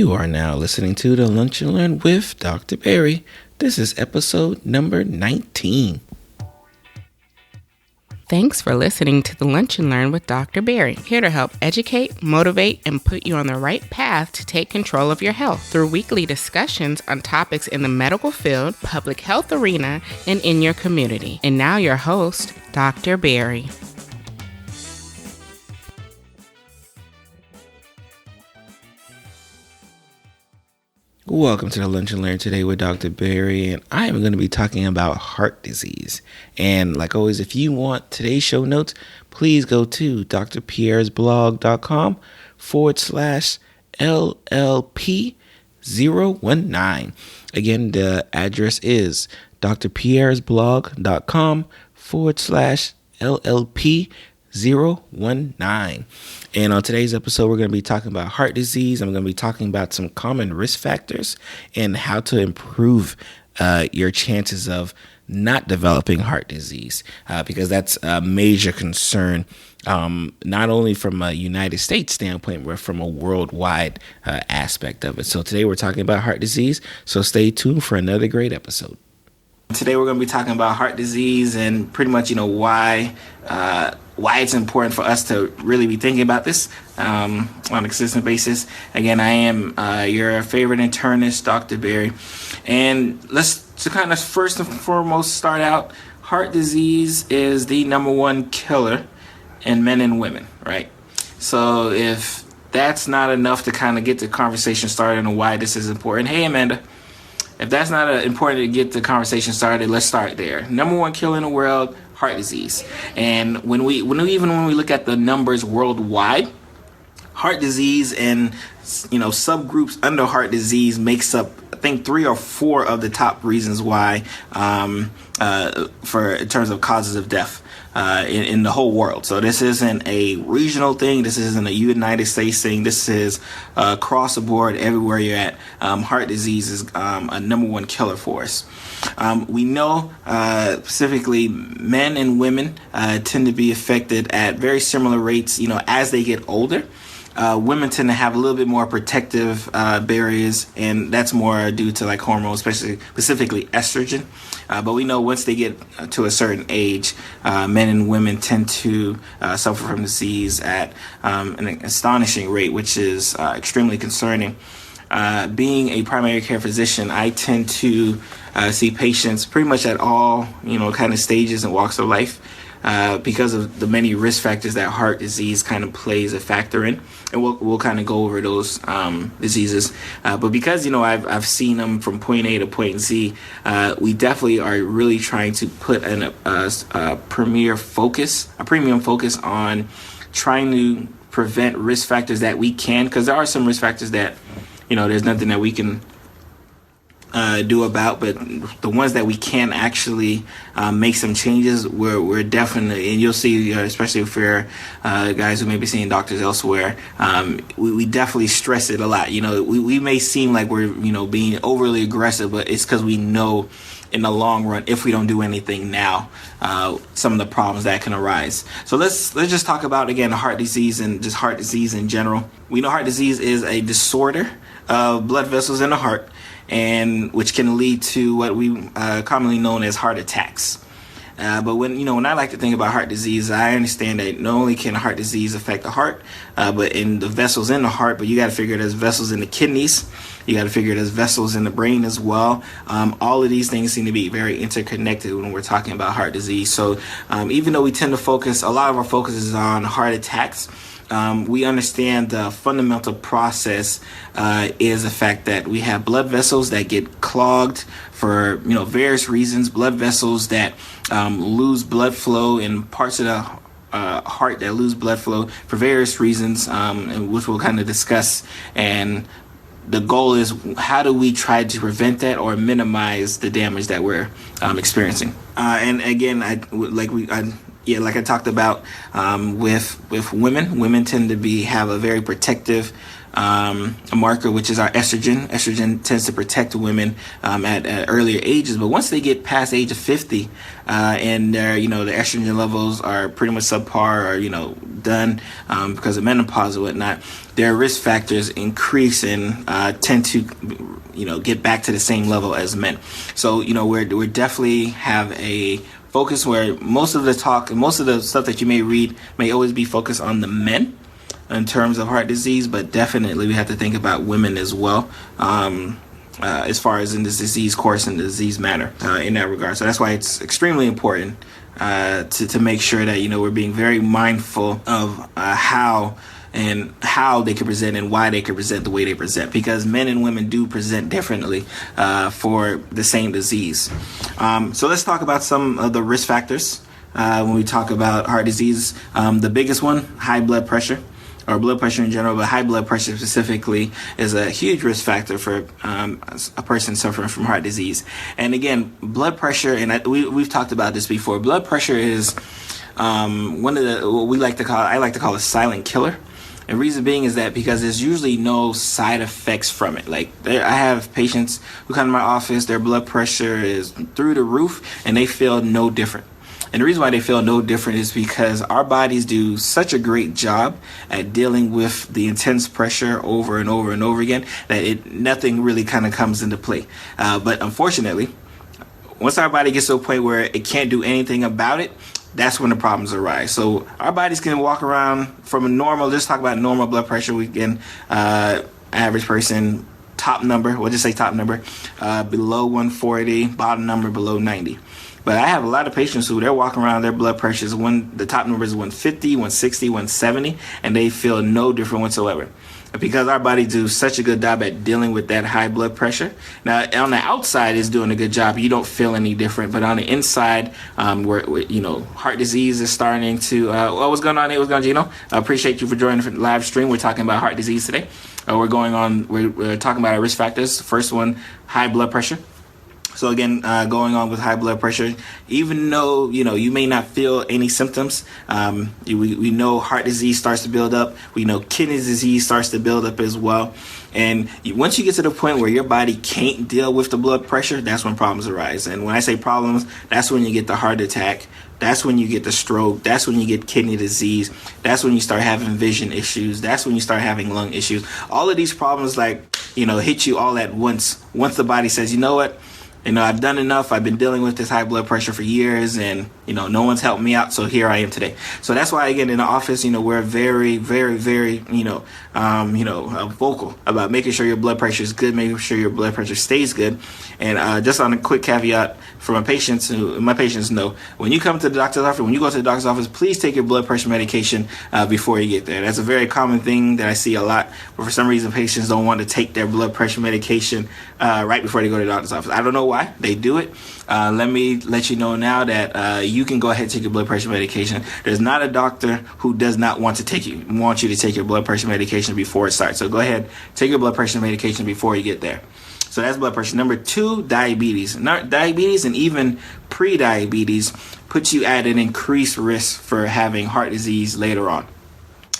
You are now listening to the Lunch and Learn with Dr. Barry. This is episode number 19. Thanks for listening to the Lunch and Learn with Dr. Barry, here to help educate, motivate, and put you on the right path to take control of your health through weekly discussions on topics in the medical field, public health arena, and in your community. And now your host, Dr. Barry. Welcome to the Lunch and Learn today with Dr. Barry, and I am going to be talking about heart disease. And like always, if you want today's show notes, please go to drpierresblog.com/LLP019. Again, the address is drpierresblog.com/LLP019. And on today's episode, we're going to be talking about heart disease. I'm going to be talking about some common risk factors and how to improve your chances of not developing heart disease, because that's a major concern, not only from a United States standpoint, but from a worldwide aspect of it. So today we're talking about heart disease. So stay tuned for another great episode. Today we're going to be talking about heart disease and pretty much, why it's important for us to really be thinking about this on a consistent basis. Again, I am your favorite internist, Dr. Barry. And let's to kind of first and foremost start out, heart disease is the number one killer in men and women, right? So if that's not enough to kind of get the conversation started on why this is important, hey, Amanda, if that's not important to get the conversation started, let's start there. Number one killer in the world, heart disease. And when we look at the numbers worldwide, heart disease and subgroups under heart disease makes up, I think, 3 or 4 of the top reasons why for in terms of causes of death in the whole world. So this isn't a regional thing. This isn't a United States thing. This is across the board, everywhere you're at. Heart disease is a number one killer for us. We know specifically men and women tend to be affected at very similar rates, as they get older. Women tend to have a little bit more protective barriers, and that's more due to like hormones, specifically estrogen. But we know once they get to a certain age, men and women tend to suffer from disease at an astonishing rate, which is extremely concerning. Being a primary care physician, I tend to see patients pretty much at all, kind of stages and walks of life. Because of the many risk factors that heart disease kind of plays a factor in, and we'll kind of go over those diseases. But because I've seen them from point A to point Z, we definitely are really trying to put a premium focus on trying to prevent risk factors that we can, because there are some risk factors that there's nothing that we can do about, but the ones that we can actually make some changes, we're definitely, and you'll see, especially for guys who may be seeing doctors elsewhere, we definitely stress it a lot. We may seem like we're being overly aggressive, but it's because we know in the long run, if we don't do anything now, some of the problems that can arise. So let's just talk about, again, heart disease and just heart disease in general. We know heart disease is a disorder of blood vessels in the heart, and which can lead to what we commonly known as heart attacks. But when I like to think about heart disease, I understand that not only can heart disease affect the heart, but in the vessels in the heart, but you got to figure there's vessels in the kidneys. You got to figure there's vessels in the brain as well. All of these things seem to be very interconnected when we're talking about heart disease. So even though we tend to focus, a lot of our focus is on heart attacks, we understand the fundamental process is the fact that we have blood vessels that get clogged for various reasons. Blood vessels that lose blood flow in parts of the heart that lose blood flow for various reasons, and which we'll kind of discuss. And the goal is, how do we try to prevent that or minimize the damage that we're experiencing? And again, yeah, like I talked about, with women tend to have a very protective a marker, which is our estrogen. Estrogen tends to protect women at earlier ages, but once they get past age of 50, and their the estrogen levels are pretty much subpar or done because of menopause and whatnot, their risk factors increase and tend to get back to the same level as men. So we're definitely have a focus where most of the talk and most of the stuff that you may read may always be focused on the men in terms of heart disease, but definitely we have to think about women as well, as far as in this disease course and disease manner in that regard. So that's why it's extremely important to make sure that we're being very mindful of how they can present and why they can present the way they present, because men and women do present differently for the same disease. So let's talk about some of the risk factors when we talk about heart disease. The biggest one, high blood pressure, or blood pressure in general, but high blood pressure specifically is a huge risk factor for a person suffering from heart disease. And again, blood pressure, and we've talked about this before, blood pressure is one of the, what I like to call a silent killer. And reason being is that because there's usually no side effects from it. Like I have patients who come to my office, their blood pressure is through the roof and they feel no different. And the reason why they feel no different is because our bodies do such a great job at dealing with the intense pressure over and over and over again that nothing really kind of comes into play. But unfortunately, once our body gets to a point where it can't do anything about it, that's when the problems arise. So our bodies can walk around from a normal, let's talk about normal blood pressure. We can, average person, top number, we'll just say top number, below 140, bottom number below 90. But I have a lot of patients who they're walking around, their blood pressure is the top number is 150, 160, 170, and they feel no different whatsoever. Because our body do such a good job at dealing with that high blood pressure. Now, on the outside, it's doing a good job. You don't feel any different. But on the inside, where heart disease is starting to. What's going on? Hey, what's going on, Gino? I appreciate you for joining the live stream. We're talking about heart disease today. We're talking about our risk factors. First one, high blood pressure. So again, going on with high blood pressure, even though, you may not feel any symptoms, we know heart disease starts to build up. We know kidney disease starts to build up as well. And once you get to the point where your body can't deal with the blood pressure, that's when problems arise. And when I say problems, that's when you get the heart attack. That's when you get the stroke. That's when you get kidney disease. That's when you start having vision issues. That's when you start having lung issues. All of these problems hit you all at once. Once the body says, you know what? I've done enough. I've been dealing with this high blood pressure for years and, no one's helped me out. So here I am today. So that's why, again, in the office, we're very, very, very, vocal about making sure your blood pressure is good, making sure your blood pressure stays good. And just on a quick caveat for my patients know, when you come to the doctor's office, when you go to the doctor's office, please take your blood pressure medication before you get there. That's a very common thing that I see a lot, where for some reason patients don't want to take their blood pressure medication right before they go to the doctor's office. I don't know why they do it. Let me let you know now that you can go ahead and take your blood pressure medication. There's not a doctor who does not want you to take your blood pressure medication before it starts. So go ahead, take your blood pressure medication before you get there. So that's blood pressure. Number 2, diabetes. Diabetes and even pre-diabetes puts you at an increased risk for having heart disease later on.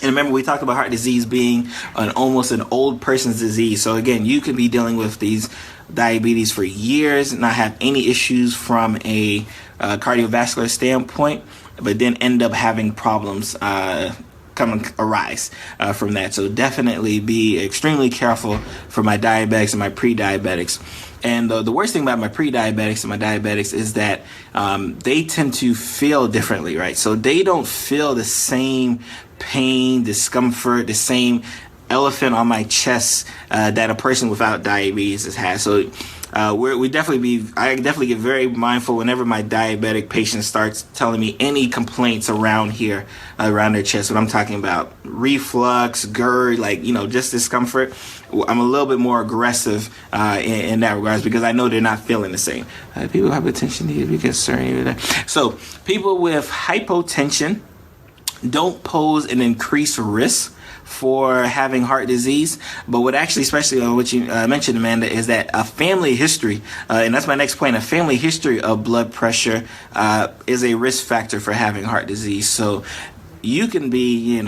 And remember, we talked about heart disease being almost an old person's disease. So again, you could be dealing with these diabetes for years and not have any issues from a cardiovascular standpoint, but then end up having problems arise from that. So definitely be extremely careful for my diabetics and my pre-diabetics. And the worst thing about my pre-diabetics and my diabetics is that they tend to feel differently, right? So they don't feel the same pain, discomfort, the same elephant on my chest that a person without diabetes has. So I definitely get very mindful whenever my diabetic patient starts telling me any complaints around here, around their chest. When I'm talking about reflux, GERD, just discomfort, I'm a little bit more aggressive in that regards, because I know they're not feeling the same. People with hypertension need to be concerned. So people with hypotension don't pose an increased risk for having heart disease. But what actually, especially on what you mentioned, Amanda, is that a family history, and that's my next point, a family history of blood pressure is a risk factor for having heart disease. So you can be, a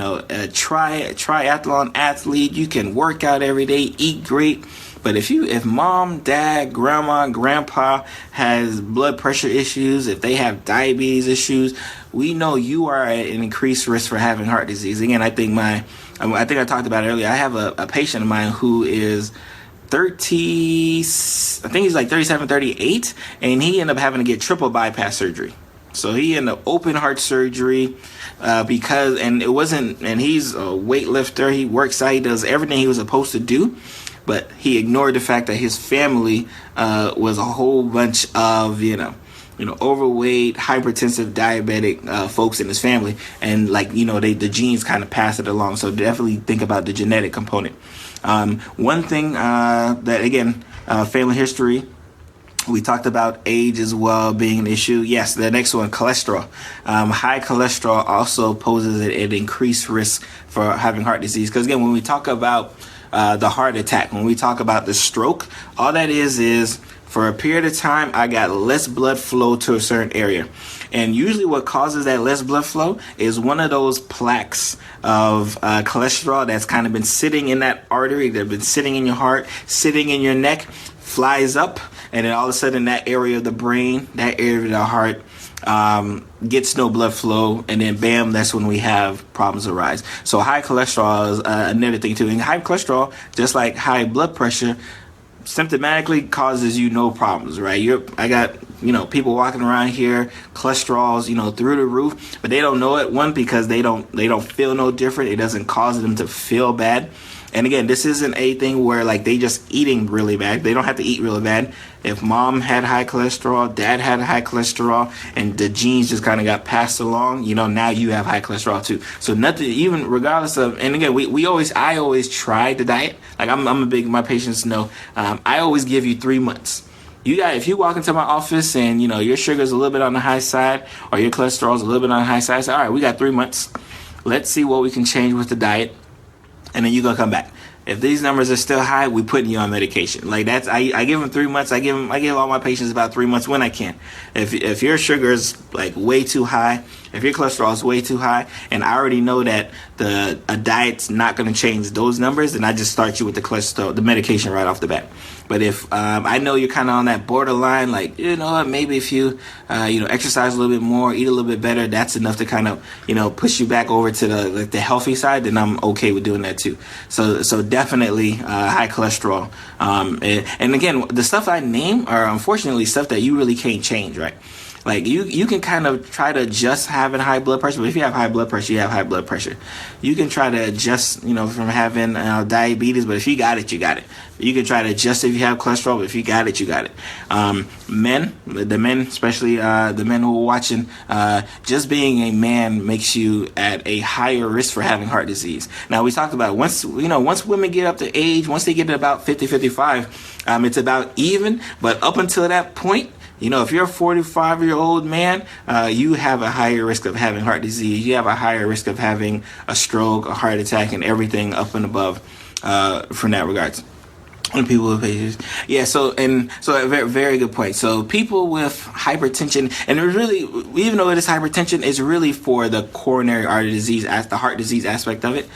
triathlon athlete, you can work out every day, eat great, but if mom, dad, grandma, grandpa has blood pressure issues, if they have diabetes issues, we know you are at an increased risk for having heart disease. Again, I think I talked about it earlier. I have a patient of mine who is 30, I think he's like 37, 38, and he ended up having to get triple bypass surgery. So he ended up open heart surgery because he's a weightlifter. He works out, he does everything he was supposed to do, but he ignored the fact that his family was a whole bunch of, overweight, hypertensive, diabetic folks in his family. And the genes kind of pass it along. So definitely think about the genetic component. One thing that, again, family history, we talked about age as well being an issue. Yes, the next one, cholesterol. High cholesterol also poses an increased risk for having heart disease. Because again, when we talk about the heart attack, when we talk about the stroke, all that is for a period of time, I got less blood flow to a certain area. And usually what causes that less blood flow is one of those plaques of cholesterol that's kind of been sitting in that artery, that have been sitting in your heart, sitting in your neck, flies up, and then all of a sudden that area of the brain, that area of the heart gets no blood flow, and then bam, that's when we have problems arise. So high cholesterol is another thing too. And high cholesterol, just like high blood pressure, symptomatically causes you no problems, right? I got people walking around here, cholesterol's through the roof, but they don't know it. One, because they don't feel no different. It doesn't cause them to feel bad. And again, this isn't a thing where they just eating really bad. They don't have to eat really bad. If mom had high cholesterol, dad had high cholesterol, and the genes just kind of got passed along, now you have high cholesterol too. So nothing, even regardless of, and again, I always try the diet. My patients know, I always give you 3 months. If you walk into my office and your sugar's a little bit on the high side or your cholesterol's a little bit on the high side, I say, all right, we got 3 months. Let's see what we can change with the diet. And then you're going to come back. If these numbers are still high, we're putting you on medication. I give them 3 months. I give all my patients about 3 months when I can. If your sugar is way too high, if your cholesterol is way too high, and I already know that a diet's not going to change those numbers, then I just start you with the medication right off the bat. But if I know you're kind of on that borderline, maybe if you exercise a little bit more, eat a little bit better, that's enough to kind of push you back over to the healthy side, then I'm okay with doing that too. So definitely high cholesterol. And again, the stuff I name are unfortunately stuff that you really can't change, right? You can kind of try to adjust having high blood pressure, but if you have high blood pressure, you have high blood pressure. You can try to adjust, from having diabetes, but if you got it, you got it. You can try to adjust if you have cholesterol, but if you got it, you got it. Men, especially the men who are watching, just being a man makes you at a higher risk for having heart disease. Now, we talked about once women get up to age, once they get to about 50, 55, it's about even, but up until that point, if you're a 45-year-old man, you have a higher risk of having heart disease. You have a higher risk of having a stroke, a heart attack, and everything up and above from that regards. And people with patients. Yeah, so a very, very good point. So people with hypertension, and it really, even though it is hypertension, it's really for the coronary artery disease, the heart disease aspect of it.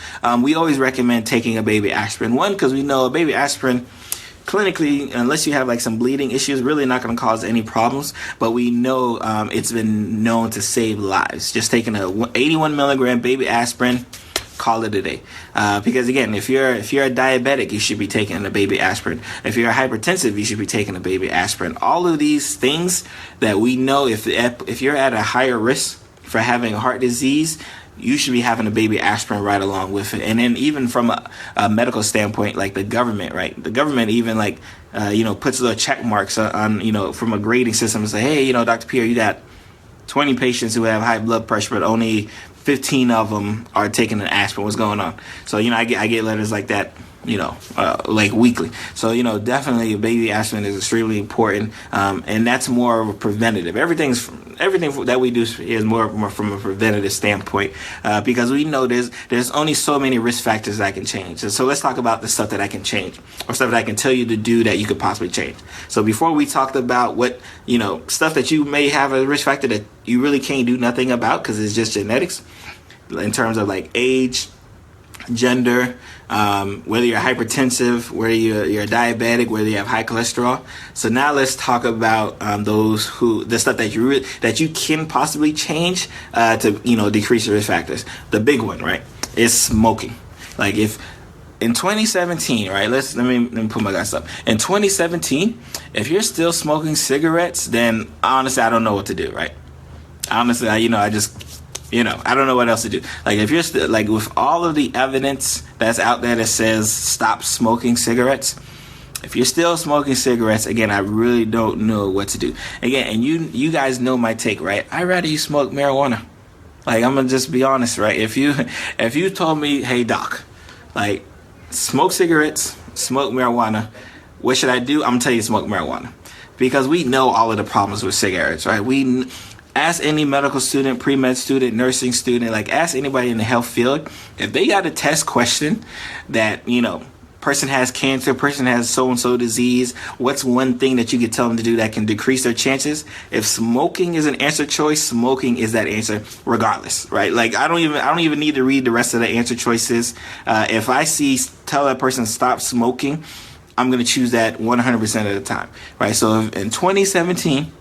We always recommend taking a baby aspirin. One, because we know a baby aspirin, clinically, unless you have some bleeding issues, really not going to cause any problems. But we know it's been known to save lives. Just taking a 81 milligram baby aspirin, call it a day. Because again, if you're a diabetic, you should be taking a baby aspirin. If you're a hypertensive, you should be taking a baby aspirin. All of these things that we know, if you're at a higher risk for having heart disease, you should be having a baby aspirin right along with it. And then even from a medical standpoint, the government, right? The government even puts little check marks on, from a grading system and say, hey, Dr. Pierre, you got 20 patients who have high blood pressure, but only 15 of them are taking an aspirin. What's going on? So, I get letters like that, weekly. So, definitely a baby aspirin is extremely important. And that's more of a preventative. Everything's everything that we do is more from a preventative standpoint, because we know there's only so many risk factors that I can change. And so let's talk about the stuff that I can change, or stuff that I can tell you to do that you could possibly change. So before we talked about what, stuff that you may have a risk factor that you really can't do nothing about because it's just genetics, in terms of like age, gender, whether you're hypertensive, whether you're diabetic, whether you have high cholesterol. So now let's talk about the stuff that you can possibly change to decrease your risk factors. The big one, right, is smoking. Like if in 2017, right, let me put my guys up. In 2017, if you're still smoking cigarettes, then honestly I don't know what to do, right? Honestly, I don't know what else to do. Like if you're still, like, with all of the evidence that's out there that says stop smoking cigarettes, if you're still smoking cigarettes, again, I really don't know what to do. Again, and you guys know my take, right? I'd rather you smoke marijuana. Like, I'm gonna just be honest, right? If you told me, hey doc, like, smoke cigarettes, smoke marijuana, what should I do? I'm gonna tell you to smoke marijuana, because we know all of the problems with cigarettes, right? Ask any medical student, pre-med student, nursing student, like ask anybody in the health field, if they got a test question that, person has cancer, person has so-and-so disease, what's one thing that you could tell them to do that can decrease their chances? If smoking is an answer choice, smoking is that answer regardless, right? Like I don't even need to read the rest of the answer choices. If I tell that person stop smoking, I'm going to choose that 100% of the time, right? So in 2017,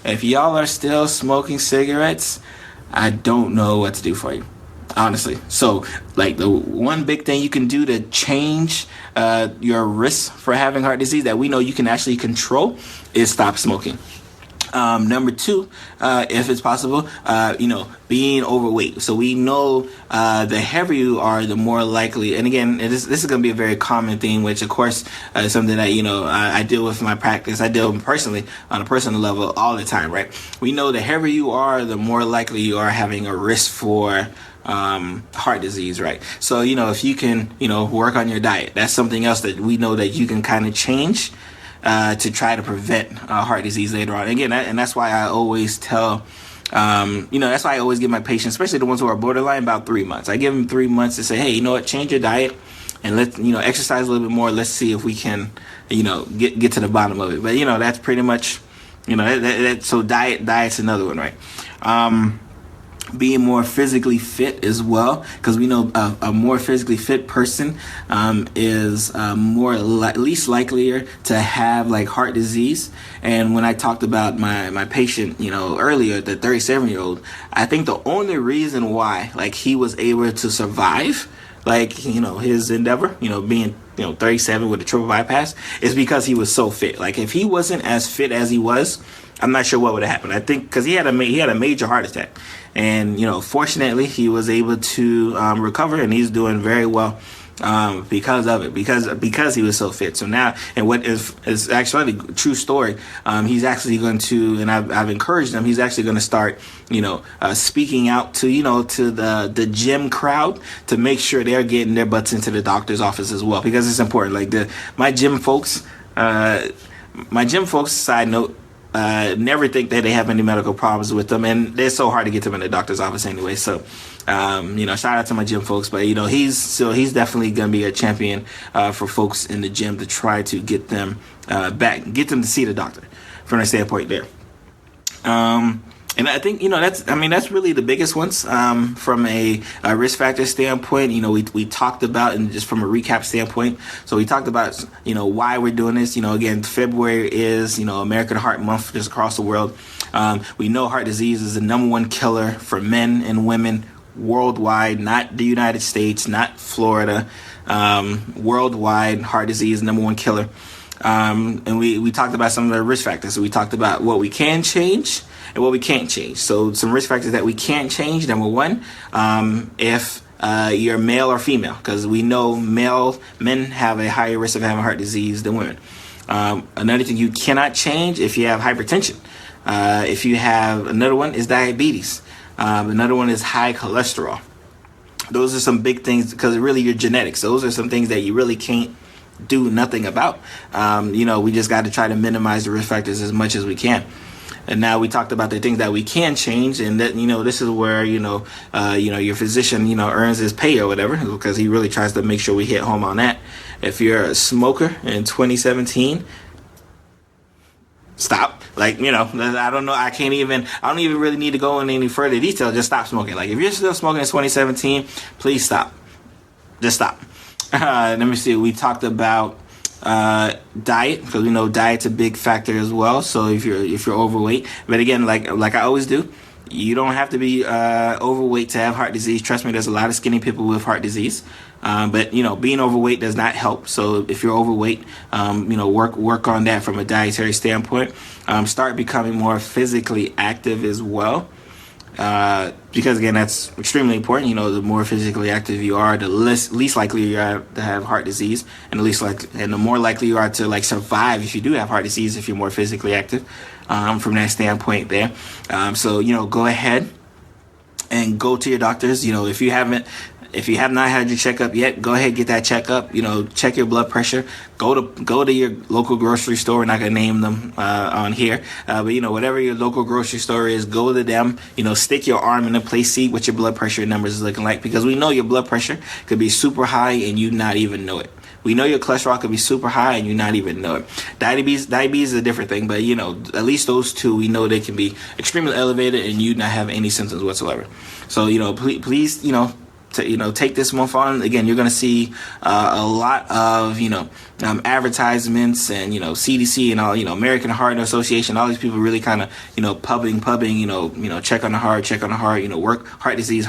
if y'all are still smoking cigarettes, I don't know what to do for you, honestly. So, like, the one big thing you can do to change your risk for having heart disease that we know you can actually control is stop smoking. Number two, if it's possible, being overweight. So we know the heavier you are, the more likely, and again, this is going to be a very common thing, which of course is something that, I deal with in my practice. I deal personally on a personal level all the time, right? We know the heavier you are, the more likely you are having a risk for heart disease, right? So, if you can, work on your diet, that's something else that we know that you can kind of change to try to prevent heart disease later on. Again, and that's why I always tell, that's why I always give my patients, especially the ones who are borderline, about 3 months. I give them 3 months to say, hey, you know what, change your diet and let's, exercise a little bit more. Let's see if we can, get to the bottom of it. But, that's pretty much, so diet's another one, right? Being more physically fit as well, because we know a more physically fit person is least likelier to have like heart disease. And when I talked about my patient, earlier, the 37-year-old, I think the only reason why like he was able to survive like his endeavor, being 37 with a triple bypass, is because he was so fit. Like if he wasn't as fit as he was, I'm not sure what would have happened. I think because he had a major heart attack, and fortunately he was able to recover, and he's doing very well because of it, because he was so fit. So now, and what is actually a true story, he's actually going to, and I've encouraged him, he's actually going to start speaking out to to the gym crowd to make sure they're getting their butts into the doctor's office as well, because it's important. Like my gym folks, side note, never think that they have any medical problems with them, and they're so hard to get them in the doctor's office anyway. So, shout out to my gym folks, but he's definitely gonna be a champion for folks in the gym to try to get them get them to see the doctor from their standpoint there. And I think, that's really the biggest ones from a risk factor standpoint. We talked about, and just from a recap standpoint, so we talked about, why we're doing this. Again, February is, American Heart Month just across the world. We know heart disease is the number one killer for men and women worldwide, not the United States, not Florida. Worldwide, heart disease, number one killer. And we talked about some of the risk factors. So we talked about what we can change and what we can't change. So some risk factors that we can't change. Number one, if you're male or female, because we know men have a higher risk of having heart disease than women. Another thing you cannot change, if you have hypertension. If you have, another one is diabetes. Another one is high cholesterol. Those are some big things, because really your genetics. Those are some things that you really can't do nothing about. We just got to try to minimize the risk factors as much as we can. And now we talked about the things that we can change, and that, this is where, your physician, earns his pay or whatever, because he really tries to make sure we hit home on that. If you're a smoker in 2017, stop. I don't know. I don't even really need to go into any further detail. Just stop smoking. If you're still smoking in 2017, please stop. Just stop. Let me see. We talked about diet, because we know diet's a big factor as well. So if you're overweight, but again, like I always do, you don't have to be overweight to have heart disease. Trust me, there's a lot of skinny people with heart disease. But being overweight does not help. So if you're overweight, work on that from a dietary standpoint. Start becoming more physically active as well. Because again, that's extremely important. The more physically active you are, the least likely you are to have heart disease, and the more likely you are to survive if you do have heart disease if you're more physically active. From that standpoint there. So go ahead and go to your doctors. If you have not had your checkup yet, go ahead and get that checkup. Check your blood pressure. Go to your local grocery store. We're not gonna name them on here, but whatever your local grocery store is, go to them. Stick your arm in a place, see what your blood pressure numbers is looking like, because we know your blood pressure could be super high and you not even know it. We know your cholesterol could be super high and you not even know it. Diabetes is a different thing, but at least those two, we know they can be extremely elevated and you not have any symptoms whatsoever. So please take this month on. Again, you're going to see a lot of advertisements and CDC and all, American Heart Association, all these people really kind of pubbing, check on the heart, work heart disease,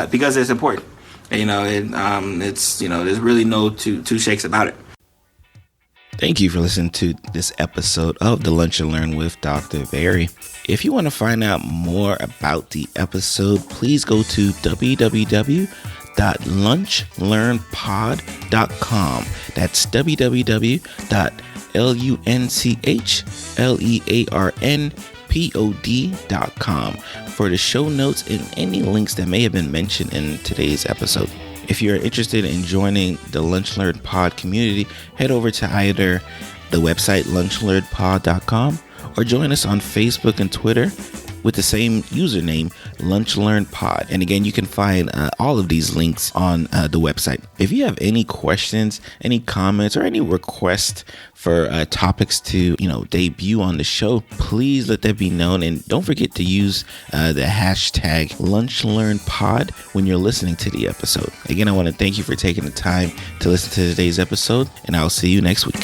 because it's important. There's really no two shakes about it. Thank you for listening to this episode of The Lunch and Learn with Dr. Barry. If you want to find out more about the episode, please go to www.lunchlearnpod.com. That's www.lunchlearnpod.com for the show notes and any links that may have been mentioned in today's episode. If you're interested in joining the Lunch Learn Pod community, head over to either the website lunchlearnpod.com or join us on Facebook and Twitter with the same username, Lunch Learn Pod. And again, you can find all of these links on the website. If you have any questions, any comments, or any requests for topics to debut on the show, please let that be known. And don't forget to use the hashtag LunchLearnPod when you're listening to the episode. Again, I want to thank you for taking the time to listen to today's episode, and I'll see you next week.